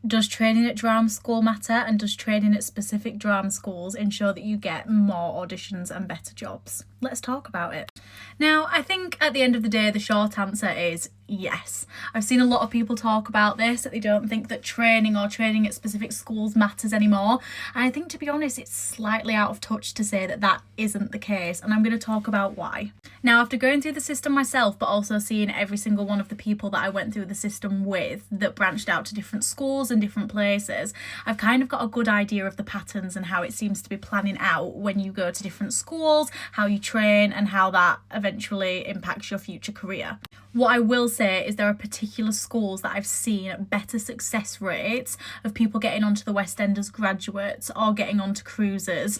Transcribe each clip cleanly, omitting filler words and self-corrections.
Does training at drama school matter, and does training at specific drama schools ensure that you get more auditions and better jobs? Let's talk about it. Now, I think at the end of the day, the short answer is yes. I've seen a lot of people talk about this, that they don't think that training or training at specific schools matters anymore. And I think, to be honest, it's slightly out of touch to say that that isn't the case. And I'm going to talk about why. Now, after going through the system myself, but also seeing every single one of the people that I went through the system with that branched out to different schools and different places, I've kind of got a good idea of the patterns and how it seems to be planning out when you go to different schools, how you train, and how that eventually impacts your future career. What I will say is there are particular schools that I've seen better success rates of people getting onto the West End as graduates or getting onto cruises.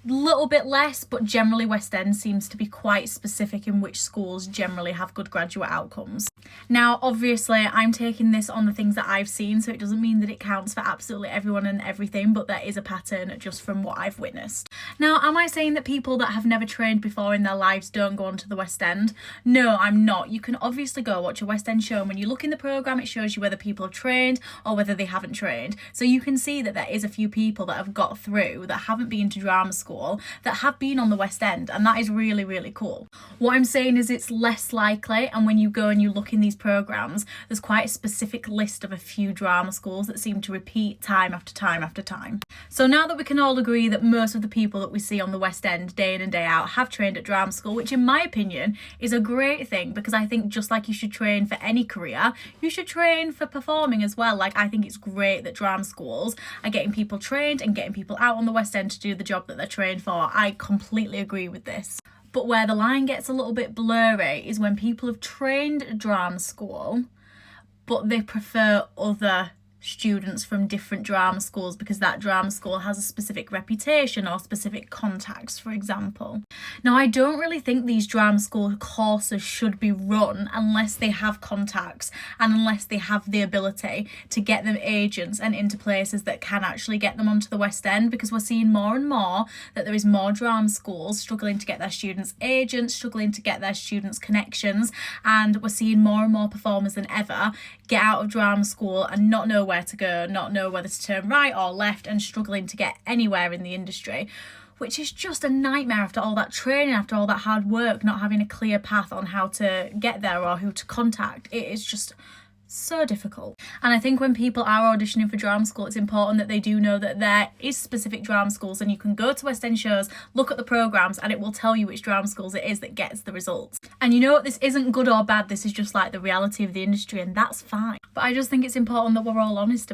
Little bit less, but generally West End seems to be quite specific in which schools generally have good graduate outcomes. Now, obviously, I'm taking this on the things that I've seen, so it doesn't mean that it counts for absolutely everyone and everything, but there is a pattern just from what I've witnessed. Now, am I saying that people that have never trained before in their lives don't go onto the West End? No, I'm not. You can obviously go watch a West End show, and when you look in the programme, it shows you whether people have trained or whether they haven't trained. So you can see that there is a few people that have got through that haven't been to drama school that have been on the West End, and that is really, really cool. What I'm saying is it's less likely, and when you go and you look in these programmes, there's quite a specific list of a few drama schools that seem to repeat time after time after time. So now that we can all agree that most of the people that we see on the West End day in and day out have trained at drama school, which in my opinion is a great thing, because I think just like you should train for any career, you should train for performing as well. Like, I think it's great that drama schools are getting people trained and getting people out on the West End to do the job that they're trained for. I completely agree with this. But where the line gets a little bit blurry is when people have trained at drama school, but they prefer other students from different drama schools because that drama school has a specific reputation or specific contacts, for example. Now, I don't really think these drama school courses should be run unless they have contacts and unless they have the ability to get them agents and into places that can actually get them onto the West End, because we're seeing more and more that there is more drama schools struggling to get their students agents, struggling to get their students connections, and we're seeing more and more performers than ever get out of drama school and not know where to go, not know whether to turn right or left, and struggling to get anywhere in the industry, which is just a nightmare after all that training, after all that hard work, not having a clear path on how to get there or who to contact. It is just so difficult. And I think when people are auditioning for drama school, it's important that they do know that there is specific drama schools, and you can go to West End shows, look at the programmes, and it will tell you which drama schools it is that gets the results. And you know what, this isn't good or bad, this is just like the reality of the industry, and that's fine. But I just think it's important that we're all honest about it.